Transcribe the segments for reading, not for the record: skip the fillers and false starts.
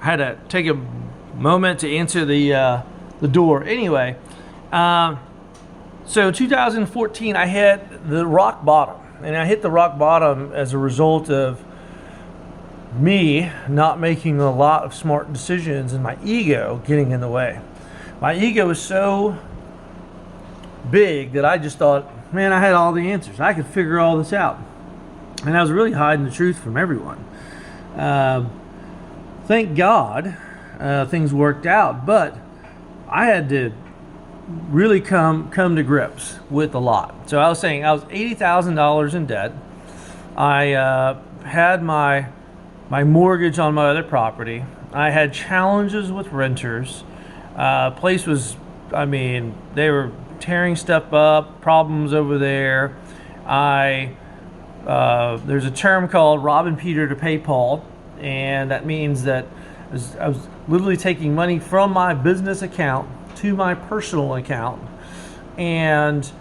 I had to take a moment to answer the door. Anyway, so 2014, I hit the rock bottom, and I hit the rock bottom as a result of me not making a lot of smart decisions and my ego getting in the way. My ego was so big that I just thought, man, I had all the answers. I could figure all this out. And I was really hiding the truth from everyone. Thank God things worked out, but I had to really come to grips with a lot. So I was saying I was $80,000 in debt. I had my mortgage on my other property. I had challenges with renters. Place was, I mean, they were tearing stuff up, problems over there. There's a term called robbing Peter to pay Paul, and that means that I was literally taking money from my business account to my personal account, and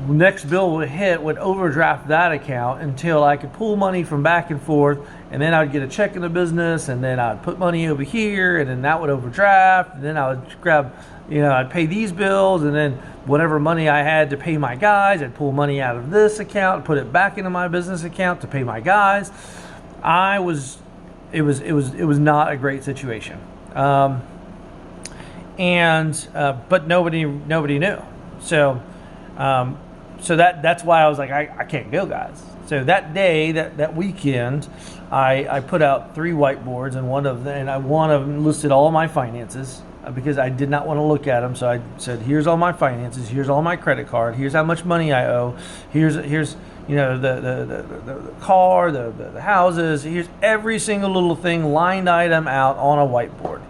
next bill would hit would overdraft that account until I could pull money from back and forth, and then I would get a check in the business, and then I'd put money over here, and then that would overdraft, and then I would grab, I'd pay these bills, and then whatever money I had to pay my guys, I'd pull money out of this account, put it back into my business account to pay my guys. It was not a great situation, but nobody knew. So that's why I was like, I can't go, guys. So that day, that weekend, I put out 3 whiteboards, and one of them listed all my finances, because I did not want to look at them. So I said, here's all my finances, here's all my credit card, here's how much money I owe, here's the car, the houses, here's every single little thing, line item out on a whiteboard.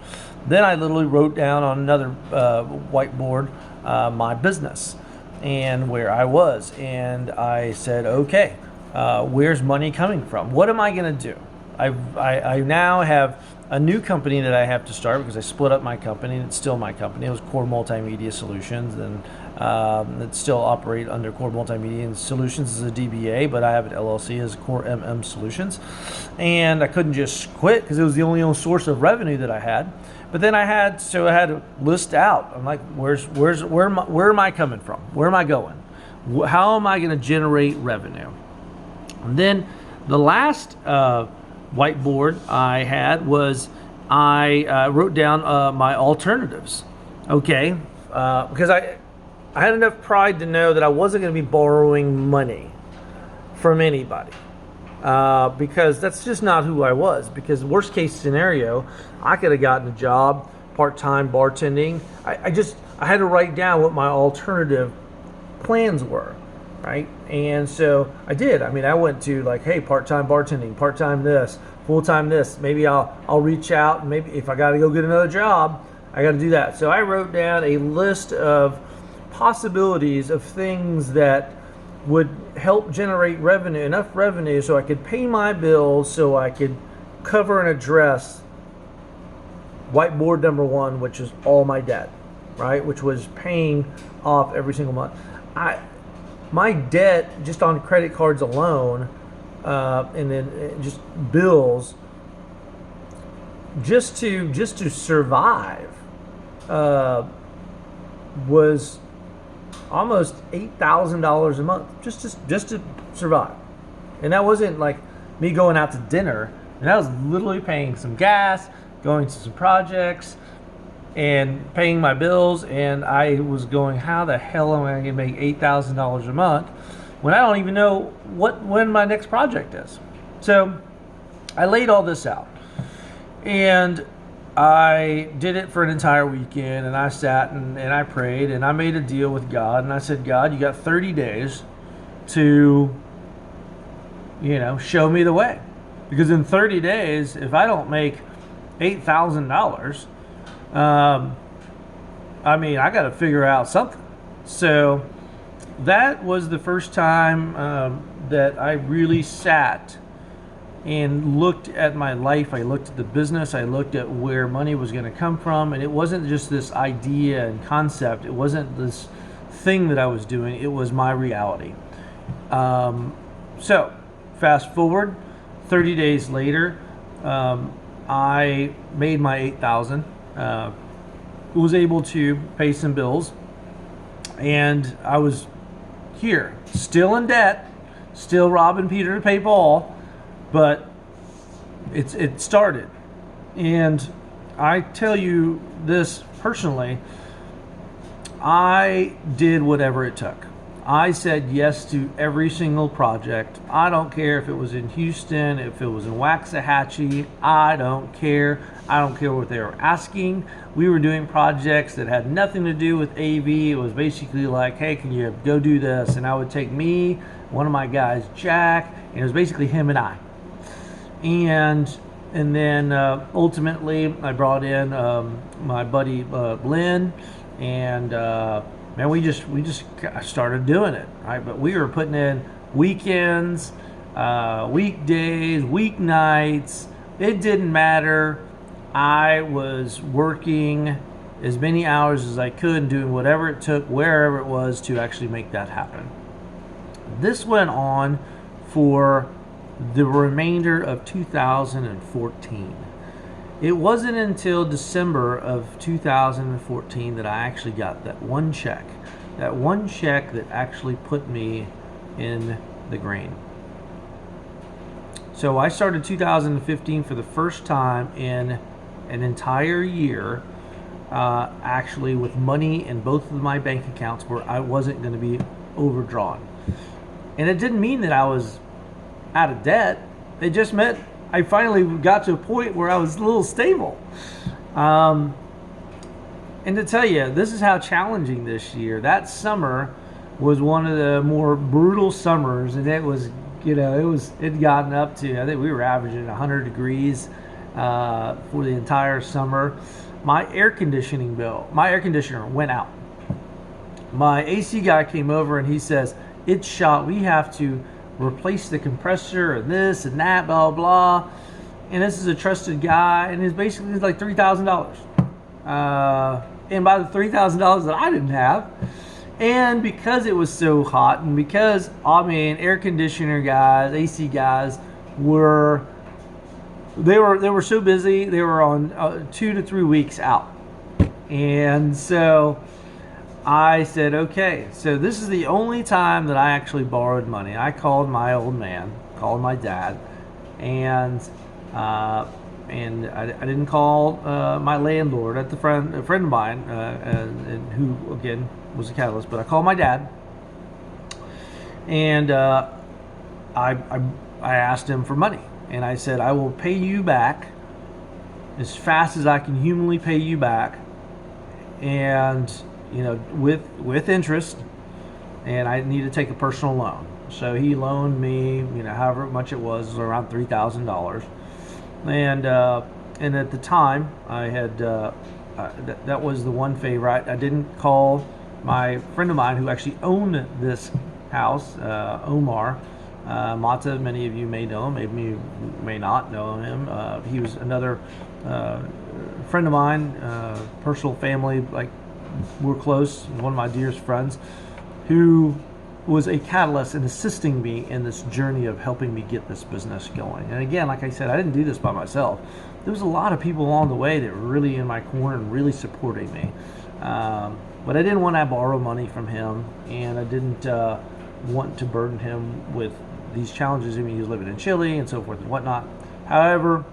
Then I literally wrote down on another whiteboard my business and where I was, and I said, okay, where's money coming from? What am I going to do? I now have a new company that I have to start, because I split up my company, and it's still my company. It was Core Multimedia Solutions, and it still operate under Core Multimedia Solutions as a DBA, but I have an LLC as Core MM Solutions. And I couldn't just quit because it was the only source of revenue that I had. But then I had to list out. I'm like, where am I coming from? Where am I going? How am I going to generate revenue? And then the last whiteboard I had was I wrote down my alternatives. Okay, because I had enough pride to know that I wasn't going to be borrowing money from anybody, because that's just not who I was. Because worst case scenario, I could have gotten a job part-time bartending. I had to write down what my alternative plans were, right? And so I did. I mean, I went to like, hey, part-time bartending, part-time this, full-time this. Maybe I'll reach out, and maybe if I got to go get another job, I got to do that. So I wrote down a list of possibilities of things that would help generate revenue, enough revenue so I could pay my bills, so I could cover and address whiteboard number 1, which is all my debt, right? Which was paying off every single month. My debt just on credit cards alone, and then just bills, just to survive, was almost $8,000 a month, just to survive. And that wasn't like me going out to dinner, and that was literally paying some gas, going to some projects, and paying my bills. And I was going, how the hell am I going to make $8,000 a month when I don't even know when my next project is? So I laid all this out, and I did it for an entire weekend, and I sat and I prayed, and I made a deal with God, and I said, God, you got 30 days to, show me the way. Because in 30 days, if I don't make $8,000, I got to figure out something. So that was the first time that I really sat and looked at my life. I looked at the business. I looked at where money was going to come from. And it wasn't just this idea and concept. It wasn't this thing that I was doing. It was my reality. So fast forward 30 days later, I made my 8,000. Was able to pay some bills, and I was here, still in debt, still robbing Peter to pay Paul, but it started. And I tell you this personally, I did whatever it took. I said yes to every single project. I don't care if it was in Houston, if it was in Waxahachie. I don't care. I don't care what they were asking. We were doing projects that had nothing to do with AV. It was basically like, hey, can you go do this? And I would take me, one of my guys, Jack, and it was basically him and I. And then ultimately I brought in my buddy Lynn, and man, we just started doing it, right? But we were putting in weekends, weekdays, weeknights. It didn't matter. I was working as many hours as I could, doing whatever it took, wherever it was, to actually make that happen. This went on for the remainder of 2014. It wasn't until December of 2014 that I actually got that one check that actually put me in the green. So I started 2015 for the first time in an entire year, actually with money in both of my bank accounts where I wasn't going to be overdrawn. And it didn't mean that I was out of debt. It just meant I finally got to a point where I was a little stable. And to tell you, this is how challenging this year. That summer was one of the more brutal summers, and it was, it'd gotten up to, I think we were averaging 100 degrees for the entire summer. My air conditioner went out. My AC guy came over and he says, it's shot. We have to replace the compressor and this and that, blah, blah. And this is a trusted guy, and it's basically like $3,000. And by the $3,000 that I didn't have, and because it was so hot, and because, air conditioner guys, AC guys were so busy, they were on 2 to 3 weeks out. And so I said, okay, so this is the only time that I actually borrowed money. I called my old man, called my dad, and I didn't call my landlord a friend of mine, and who again was a catalyst. But I called my dad, and I asked him for money, and I said, I will pay you back as fast as I can humanly pay you back, and with interest, and I need to take a personal loan. So he loaned me, however much it was around $3,000. And at the time, I had that was the one favor. I didn't call my friend of mine who actually owned this house, Omar Mata. Many of you may know him, maybe you may not know him. He was another friend of mine, personal family, like we're close, one of my dearest friends, who was a catalyst in assisting me in this journey of helping me get this business going. And again, like I said, I didn't do this by myself. There was a lot of people along the way that were really in my corner and really supporting me. But I didn't want to borrow money from him, and I didn't want to burden him with these challenges. I mean, he was living in Chile and so forth and whatnot. However,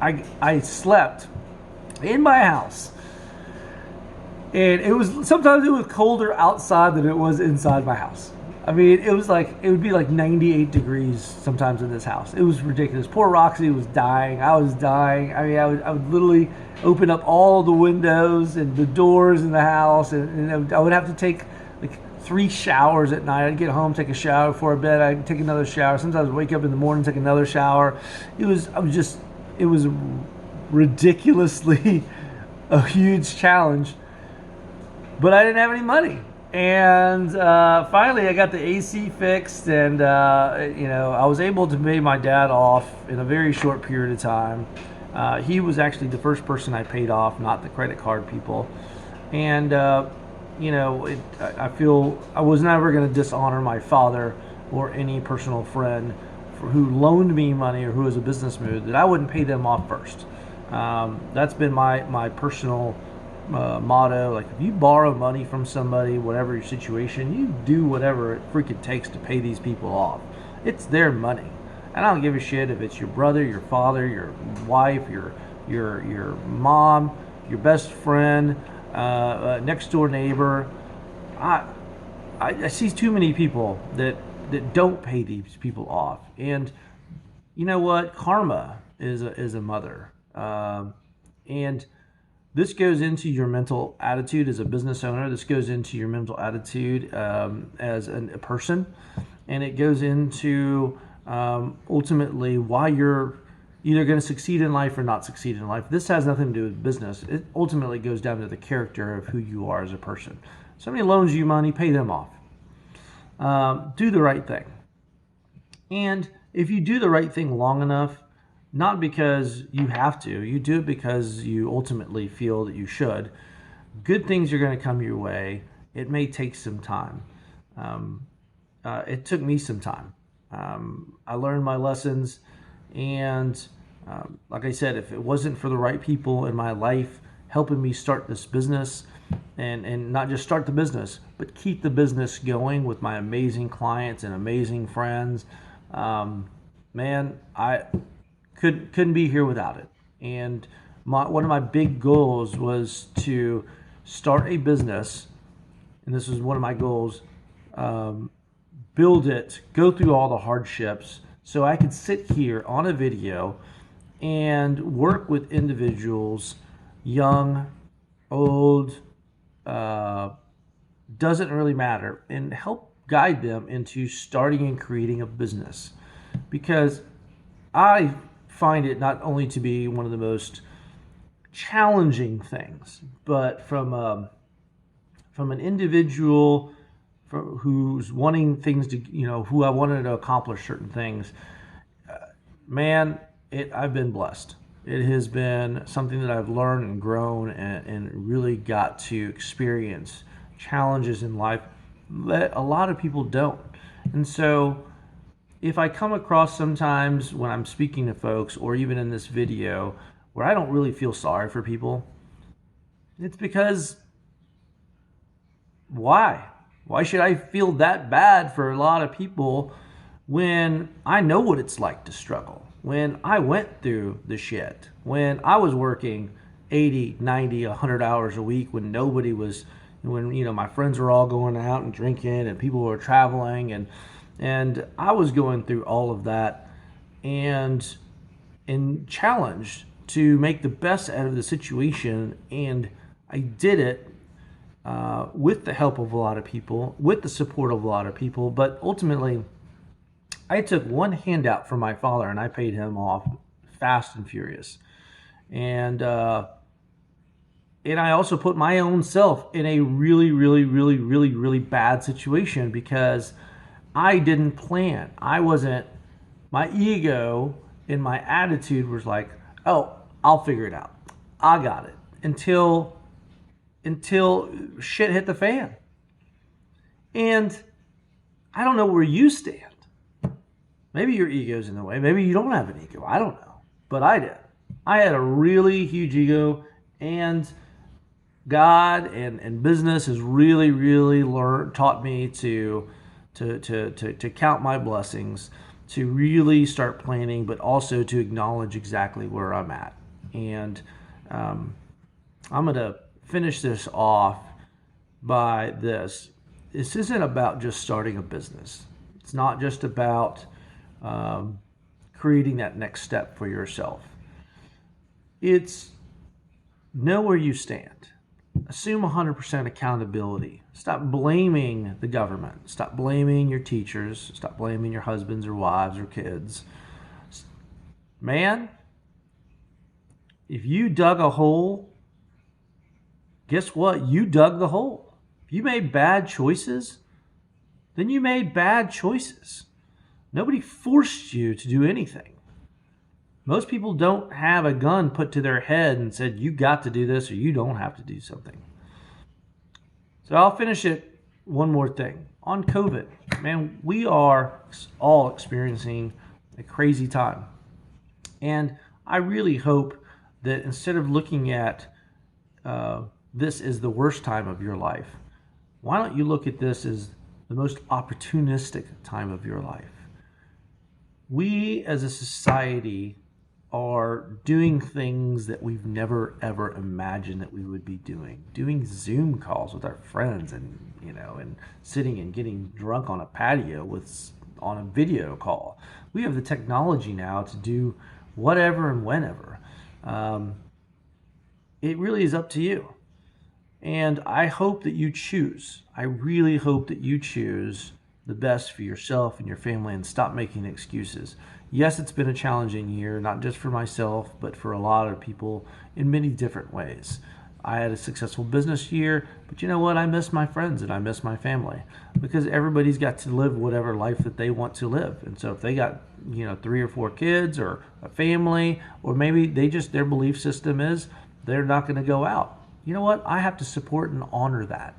I slept in my house, and sometimes it was colder outside than it was inside my house. I mean, it would be like 98 degrees sometimes in this house. It was ridiculous. Poor Roxy was dying. I was dying. I mean, I would literally open up all the windows and the doors in the house, and I would have to take like 3 showers at night. I'd get home, take a shower before bed. I'd take another shower. Sometimes I'd wake up in the morning, take another shower. It was ridiculously a huge challenge. But I didn't have any money. And finally I got the AC fixed, and I was able to pay my dad off in a very short period of time. He was actually the first person I paid off, not the credit card people. And I feel I was never going to dishonor my father or any personal friend who loaned me money or who was a business move, that I wouldn't pay them off first. That's been my personal motto. Like, if you borrow money from somebody, whatever your situation, you do whatever it freaking takes to pay these people off. It's their money, and I don't give a shit if it's your brother, your father, your wife, your mom, your best friend, next door neighbor. I see too many people that don't pay these people off, and you know what? Karma is a mother, and this goes into your mental attitude as a business owner. This goes into your mental attitude as a person, and it goes into ultimately why you're either going to succeed in life or not succeed in life. This has nothing to do with business. It ultimately goes down to the character of who you are as a person. Somebody loans you money, pay them off. Do the right thing. And if you do the right thing long enough, not because you have to, you do it because you ultimately feel that you should, good things are going to come your way. It may take some time. It took me some time. I learned my lessons, and like I said, if it wasn't for the right people in my life helping me start this business, and not just start the business, but keep the business going with my amazing clients and amazing friends, man, I couldn't be here without it. And one of my big goals was to start a business, and this was one of my goals, build it, go through all the hardships, so I could sit here on a video and work with individuals, young, old, doesn't really matter, and help guide them into starting and creating a business. Because I find it not only to be one of the most challenging things, but from an individual who's wanting things to, who I wanted to accomplish certain things, man, I've been blessed. It has been something that I've learned and grown and really got to experience challenges in life that a lot of people don't. And so if I come across sometimes when I'm speaking to folks, or even in this video, where I don't really feel sorry for people, it's because why? Why should I feel that bad for a lot of people when I know what it's like to struggle? When I went through the shit, when I was working 80, 90, 100 hours a week, when nobody was, when my friends were all going out and drinking and people were traveling, and I was going through all of that and challenged to make the best out of the situation, and I did it with the help of a lot of people, with the support of a lot of people, but ultimately I took one handout from my father and I paid him off fast and furious. And I also put my own self in a really, really, really, really, really bad situation because I didn't plan. My ego and my attitude was like, oh, I'll figure it out. I got it. Until shit hit the fan. And I don't know where you stand. Maybe your ego's in the way. Maybe you don't have an ego. I don't know. But I did. I had a really huge ego, and God and business has really, really taught me to count my blessings, to really start planning, but also to acknowledge exactly where I'm at. And I'm going to finish this off by this. This isn't about just starting a business. It's not just about creating that next step for yourself. It's know where you stand. Assume 100% accountability. Stop blaming the government. Stop blaming your teachers. Stop blaming your husbands or wives or kids. Man, if you dug a hole, guess what? You dug the hole. If you made bad choices, then you made bad choices. Nobody forced you to do anything. Most people don't have a gun put to their head and said, you got to do this or you don't have to do something. So I'll finish it one more thing. On COVID, man, we are all experiencing a crazy time. And I really hope that instead of looking at this as the worst time of your life, why don't you look at this as the most opportunistic time of your life? We as a society are doing things that we've never ever imagined that we would be doing Zoom calls with our friends, and and sitting and getting drunk on a patio on a video call. We have the technology now to do whatever and whenever. It really is up to you. And I hope that you choose. I really hope that you choose the best for yourself and your family and stop making excuses. Yes, it's been a challenging year, not just for myself, but for a lot of people in many different ways. I had a successful business year, but you know what? I miss my friends and I miss my family, because everybody's got to live whatever life that they want to live. And so if they got, 3 or 4 kids or a family, or maybe their belief system is they're not going to go out. You know what? I have to support and honor that.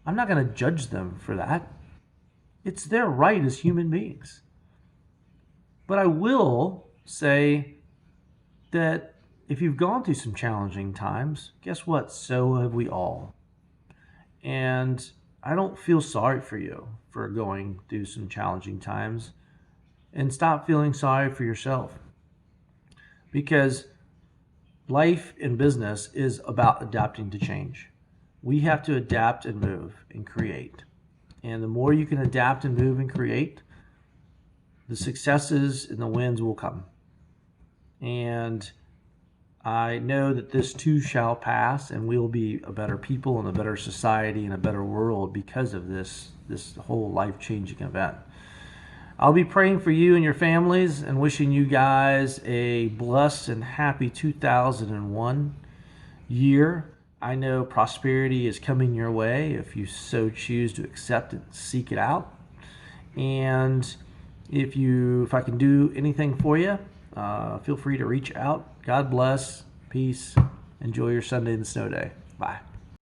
I'm not going to judge them for that. It's their right as human beings. But I will say that if you've gone through some challenging times, guess what? So have we all. And I don't feel sorry for you for going through some challenging times. And stop feeling sorry for yourself. Because life in business is about adapting to change. We have to adapt and move and create. And the more you can adapt and move and create, the successes and the wins will come. And I know that this too shall pass, and we will be a better people and a better society and a better world because of this whole life-changing event. I'll be praying for you and your families and wishing you guys a blessed and happy 2001 year. I know prosperity is coming your way if you so choose to accept it and seek it out. And if I can do anything for you, feel free to reach out. God bless. Peace. Enjoy your Sunday and snow day. Bye.